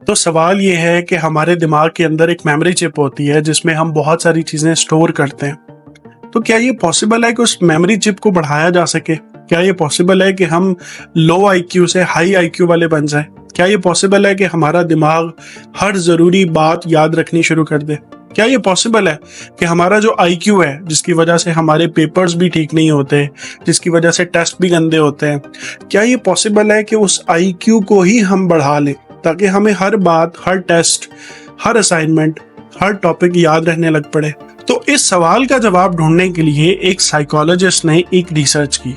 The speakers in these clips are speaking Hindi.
तो सवाल ये है कि हमारे दिमाग के अंदर एक मेमोरी चिप होती है जिसमें हम बहुत सारी चीजें स्टोर करते हैं। तो क्या ये पॉसिबल है कि उस मेमोरी चिप को बढ़ाया जा सके? क्या ये पॉसिबल है कि हम लो आईक्यू से हाई आईक्यू वाले बन जाएं? क्या ये पॉसिबल है कि हमारा दिमाग हर जरूरी बात याद रखनी शुरू कर दे? क्या ये पॉसिबल है कि हमारा जो आईक्यू है, जिसकी वजह से हमारे पेपर्स भी ठीक नहीं होते, जिसकी वजह से टेस्ट भी गंदे होते हैं, क्या ये पॉसिबल है कि उस आईक्यू को ही हम बढ़ा लें ताकि हमें हर बात, हर टेस्ट, हर असाइनमेंट, हर टॉपिक याद रहने लग पड़े? तो इस सवाल का जवाब ढूंढने के लिए एक साइकोलॉजिस्ट ने एक रिसर्च की।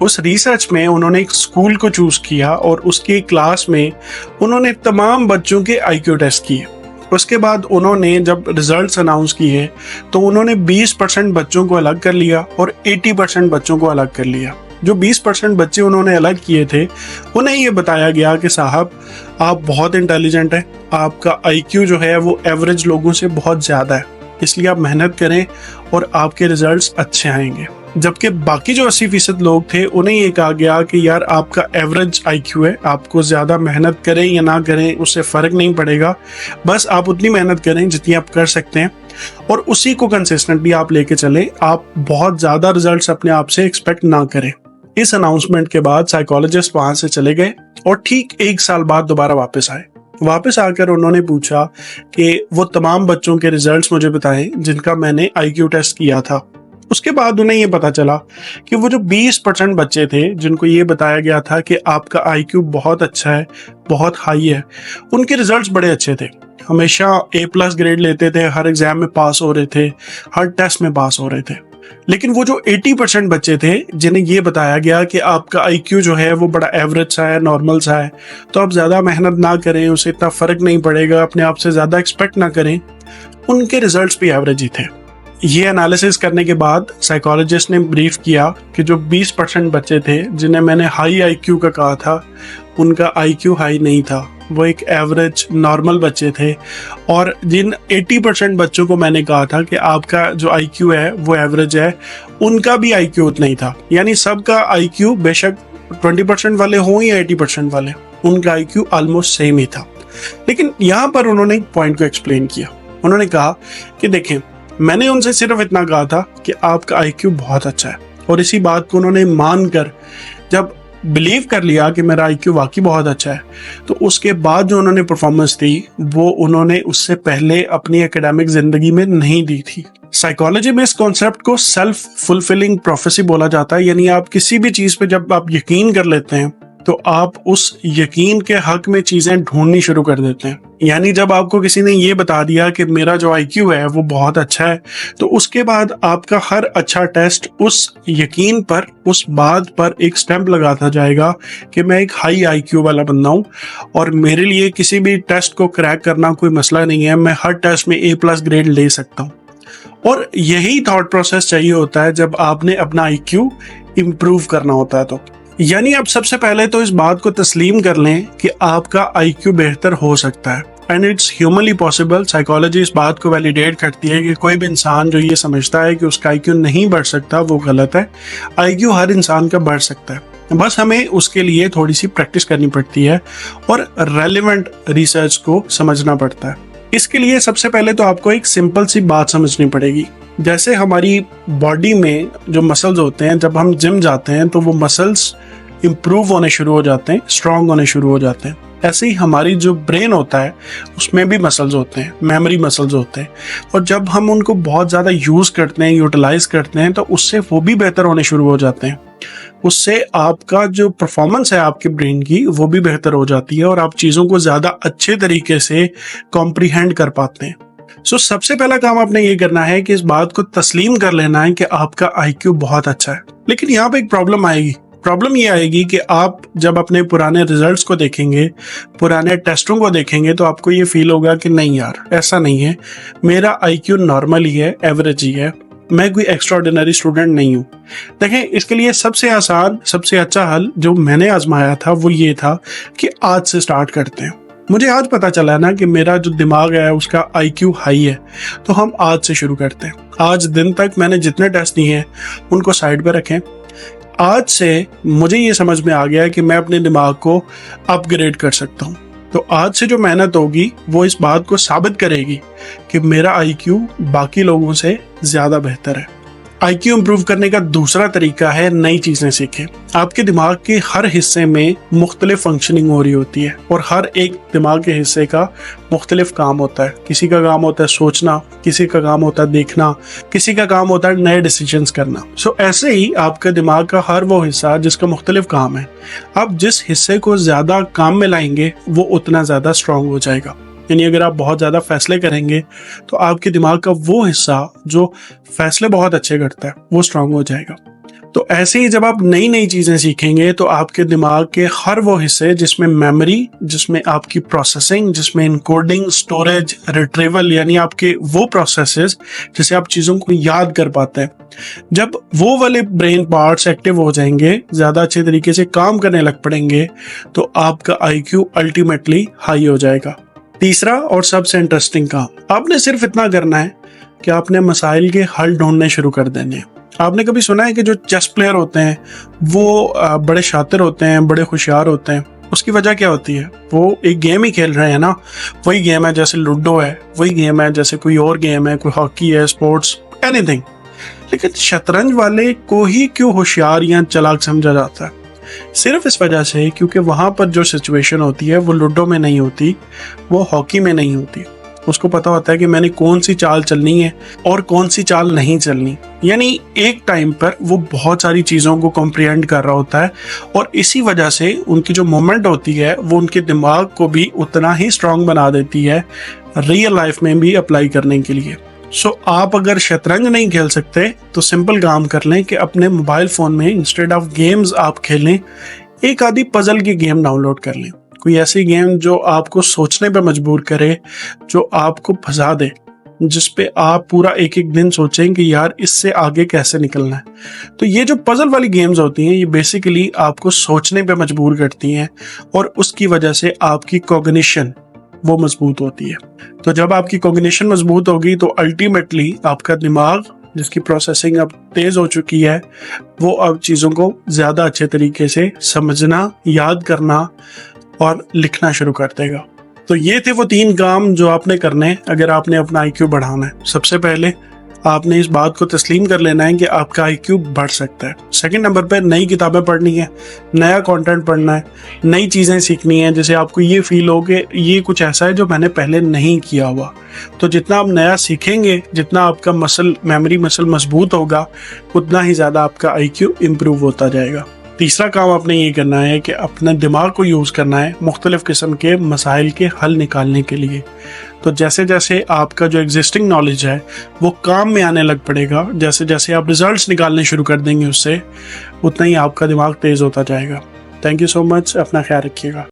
उस रिसर्च में उन्होंने एक स्कूल को चूज किया और उसके क्लास में उन्होंने तमाम बच्चों के आईक्यू टेस्ट किए। उसके बाद उन्होंने जब रिजल्ट्स अनाउंस किए तो उन्होंने 20% बच्चों को अलग कर लिया और 80% बच्चों को अलग कर लिया। जो 20% बच्चे उन्होंने अलग किए थे, उन्हें ये बताया गया कि साहब, आप बहुत इंटेलिजेंट हैं, आपका आईक्यू जो है वो एवरेज लोगों से बहुत ज़्यादा है, इसलिए आप मेहनत करें और आपके रिजल्ट्स अच्छे आएंगे। जबकि बाकी जो 80% लोग थे, उन्हें ये कहा गया कि यार, आपका एवरेज आईक्यू है, आपको ज़्यादा मेहनत करें या ना करें उससे फ़र्क नहीं पड़ेगा, बस आप उतनी मेहनत करें जितनी आप कर सकते हैं और उसी को कंसिस्टेंटली आप लेके चलें। आप बहुत ज़्यादा रिजल्ट्स अपने आप से एक्सपेक्ट ना करें। इस अनाउंसमेंट के बाद साइकोलॉजिस्ट वहाँ से चले गए और ठीक 1 साल बाद दोबारा वापस आए। वापस आकर उन्होंने पूछा कि वो तमाम बच्चों के रिजल्ट्स मुझे बताएं जिनका मैंने आईक्यू टेस्ट किया था। उसके बाद उन्हें ये पता चला कि वो जो 20% बच्चे थे जिनको ये बताया गया था कि आपका आईक्यू बहुत अच्छा है, बहुत हाई है, उनके रिजल्ट्स बड़े अच्छे थे। हमेशा A+ ग्रेड लेते थे, हर एग्जाम में पास हो रहे थे, हर टेस्ट में पास हो रहे थे। लेकिन वो जो 80% बच्चे थे जिन्हें ये बताया गया कि आपका आईक्यू जो है वो बड़ा एवरेज सा है, नॉर्मल सा है, तो आप ज़्यादा मेहनत ना करें, उससे इतना फ़र्क नहीं पड़ेगा, अपने आप से ज़्यादा एक्सपेक्ट ना करें, उनके रिजल्ट्स भी एवरेज ही थे। ये एनालिसिस करने के बाद साइकोलॉजिस्ट ने ब्रीफ किया कि जो 20% बच्चे थे जिन्हें मैंने हाई आईक्यू का कहा था, उनका आईक्यू हाई नहीं था, वो एक एवरेज नॉर्मल बच्चे थे। और जिन 80% बच्चों को मैंने कहा था कि आपका जो आईक्यू है वो एवरेज है, उनका भी आईक्यू उतना ही था। यानी सबका आईक्यू, बेशक 20% वाले हों या 80% वाले, उनका आईक्यू ऑलमोस्ट सेम ही था। लेकिन यहाँ पर उन्होंने एक पॉइंट को एक्सप्लेन किया। उन्होंने कहा कि देखें, मैंने उनसे सिर्फ इतना कहा था कि आपका आईक्यू बहुत अच्छा है, और इसी बात को उन्होंने मानकर जब बिलीव कर लिया कि मेरा आईक्यू वाकई बहुत अच्छा है, तो उसके बाद जो उन्होंने परफॉर्मेंस दी वो उन्होंने उससे पहले अपनी एकेडमिक जिंदगी में नहीं दी थी। साइकोलॉजी में इस कॉन्सेप्ट को सेल्फ फुलफिलिंग प्रोफेसी बोला जाता है। यानी आप किसी भी चीज पे जब आप यकीन कर लेते हैं तो आप उस यकीन के हक में चीजें ढूंढनी शुरू कर देते हैं। यानी जब आपको किसी ने ये बता दिया कि मेरा जो आईक्यू है वो बहुत अच्छा है, तो उसके बाद आपका हर अच्छा टेस्ट उस यकीन पर, उस बात पर एक स्टैंप लगाता जाएगा कि मैं एक हाई आईक्यू वाला बंदा हूँ और मेरे लिए किसी भी टेस्ट को क्रैक करना कोई मसला नहीं है, मैं हर टेस्ट में A+ ग्रेड ले सकता हूँ। और यही थॉट प्रोसेस चाहिए होता है जब आपने अपना आईक्यू इम्प्रूव करना होता है। तो यानी आप सबसे पहले तो इस बात को तस्लीम कर लें कि आपका आईक्यू बेहतर हो सकता है, and it's humanly possible. Psychology इस बात को वैलिडेट करती है कि कोई भी इंसान जो ये समझता है कि उसका आईक्यू नहीं बढ़ सकता, वो गलत है। आईक्यू हर इंसान का बढ़ सकता है, बस हमें उसके लिए थोड़ी सी प्रैक्टिस करनी पड़ती है और रेलेवेंट रिसर्च को समझना पड़ता है। इसके लिए सबसे पहले तो आपको एक सिंपल सी बात समझनी पड़ेगी। जैसे हमारी बॉडी में जो मसल्स होते हैं, जब हम जिम जाते हैं तो वो मसल्स इम्प्रूव होने शुरू हो जाते हैं, स्ट्रांग होने शुरू हो जाते हैं। ऐसे ही हमारी जो ब्रेन होता है उसमें भी मसल्स होते हैं, मेमोरी मसल्स होते हैं, और जब हम उनको बहुत ज़्यादा यूज़ करते हैं, यूटिलाइज करते हैं, तो उससे वो भी बेहतर होने शुरू हो जाते हैं। उससे आपका जो परफॉर्मेंस है आपके ब्रेन की, वो भी बेहतर हो जाती है और आप चीज़ों को ज़्यादा अच्छे तरीके से कॉम्प्रीहेंड कर पाते हैं। सबसे पहला काम आपने ये करना है कि इस बात को तस्लीम कर लेना है कि आपका आईक्यू बहुत अच्छा है। लेकिन यहाँ पे एक प्रॉब्लम आएगी। प्रॉब्लम ये आएगी कि आप जब अपने पुराने रिजल्ट्स को देखेंगे, पुराने टेस्टों को देखेंगे, तो आपको ये फील होगा कि नहीं यार, ऐसा नहीं है, मेरा आईक्यू नॉर्मल ही है, एवरेज ही है, मैं कोई एक्स्ट्राऑर्डिनरी स्टूडेंट नहीं हूँ। देखें, इसके लिए सबसे आसान, सबसे अच्छा हल जो मैंने आजमाया था वो ये था कि आज से स्टार्ट करते हैं। मुझे आज पता चला ना कि मेरा जो दिमाग है उसका आईक्यू हाई है, तो हम आज से शुरू करते हैं। आज दिन तक मैंने जितने टेस्ट दिए हैं उनको साइड पर रखें। आज से मुझे ये समझ में आ गया है कि मैं अपने दिमाग को अपग्रेड कर सकता हूँ। तो आज से जो मेहनत होगी वो इस बात को साबित करेगी कि मेरा आईक्यू बाकी लोगों से ज्यादा बेहतर है। आईक्यू इंप्रूव करने का दूसरा तरीका है नई चीजें सीखें। आपके दिमाग के हर हिस्से में मुख्तलिफ फंक्शनिंग हो रही होती है और हर एक दिमाग के हिस्से का मुख्तलिफ काम होता है। किसी का काम होता है सोचना, किसी का काम होता है देखना, किसी का काम होता है नए डिसीजंस करना। सो ऐसे ही आपका दिमाग का हर वो हिस्सा जिसका मुख्तलिफ काम है, आप जिस हिस्से को ज्यादा काम में लाएंगे वो उतना ज्यादा स्ट्रांग हो जाएगा। यानी अगर आप बहुत ज़्यादा फैसले करेंगे तो आपके दिमाग का वो हिस्सा जो फैसले बहुत अच्छे करता है वो स्ट्रांग हो जाएगा। तो ऐसे ही जब आप नई नई चीज़ें सीखेंगे तो आपके दिमाग के हर वो हिस्से जिसमें मेमोरी, जिसमें आपकी प्रोसेसिंग, जिसमें इनकोडिंग, स्टोरेज, रिट्रीवल, यानी आपके वो प्रोसेसेस जिसे आप चीज़ों को याद कर पाते हैं, जब वो वाले ब्रेन पार्ट्स एक्टिव हो जाएंगे, ज़्यादा अच्छे तरीके से काम करने लग पड़ेंगे, तो आपका आईक्यू अल्टीमेटली हाई हो जाएगा। तीसरा और सबसे इंटरेस्टिंग काम, आपने सिर्फ इतना करना है कि आपने मसाइल के हल ढूंढने शुरू कर देने हैं। आपने कभी सुना है कि जो चेस प्लेयर होते हैं वो बड़े शातिर होते हैं, बड़े होशियार होते हैं? उसकी वजह क्या होती है? वो एक गेम ही खेल रहे हैं ना, वही गेम है जैसे लूडो है, वही गेम है जैसे कोई और गेम है, कोई हॉकी है, स्पोर्ट्स, एनीथिंग। लेकिन शतरंज वाले को ही क्यों होशियार या चालाक समझा जाता है? सिर्फ इस वजह से क्योंकि वहां पर जो सिचुएशन होती है वो लूडो में नहीं होती, वो हॉकी में नहीं होती। उसको पता होता है कि मैंने कौन सी चाल चलनी है और कौन सी चाल नहीं चलनी। यानी एक टाइम पर वो बहुत सारी चीज़ों को कॉम्प्रिहेंड कर रहा होता है और इसी वजह से उनकी जो मूवमेंट होती है वो उनके दिमाग को भी उतना ही स्ट्रांग बना देती है रियल लाइफ में भी अप्लाई करने के लिए। सो आप अगर शतरंज नहीं खेल सकते तो सिंपल काम कर लें कि अपने मोबाइल फ़ोन में इंस्टेड ऑफ गेम्स आप खेलें, एक आधी पजल की गेम डाउनलोड कर लें। कोई ऐसी गेम जो आपको सोचने पे मजबूर करे, जो आपको फंसा दे, जिस पे आप पूरा एक एक दिन सोचें कि यार इससे आगे कैसे निकलना है। तो ये जो पजल वाली गेम्स होती हैं ये बेसिकली आपको सोचने पे मजबूर करती हैं और उसकी वजह से आपकी कॉग्निशन वो मजबूत होती है। तो जब आपकी कॉग्निशन मजबूत होगी तो अल्टीमेटली आपका दिमाग, जिसकी प्रोसेसिंग अब तेज हो चुकी है, वो अब चीज़ों को ज़्यादा अच्छे तरीके से समझना, याद करना और लिखना शुरू कर देगा। तो ये थे वो 3 काम जो आपने करने अगर आपने अपना आईक्यू बढ़ाना है। सबसे पहले आपने इस बात को तस्लीम कर लेना है कि आपका आईक्यू बढ़ सकता है। सेकंड नंबर पे नई किताबें पढ़नी है, नया कंटेंट पढ़ना है, नई चीज़ें सीखनी है, जैसे आपको ये फील हो कि ये कुछ ऐसा है जो मैंने पहले नहीं किया हुआ। तो जितना आप नया सीखेंगे, जितना आपका मेमोरी मसल मजबूत होगा, उतना ही ज़्यादा आपका आईक्यू इम्प्रूव होता जाएगा। तीसरा काम आपने ये करना है कि अपने दिमाग को यूज़ करना है मुख्तलिफ किस्म के मसाइल के हल निकालने के लिए। तो जैसे जैसे आपका जो एग्जिस्टिंग नॉलेज है वो काम में आने लग पड़ेगा, जैसे जैसे आप रिजल्ट्स निकालने शुरू कर देंगे उससे, उतना ही आपका दिमाग तेज़ होता जाएगा। थैंक यू सो मच, अपना ख्याल रखिएगा।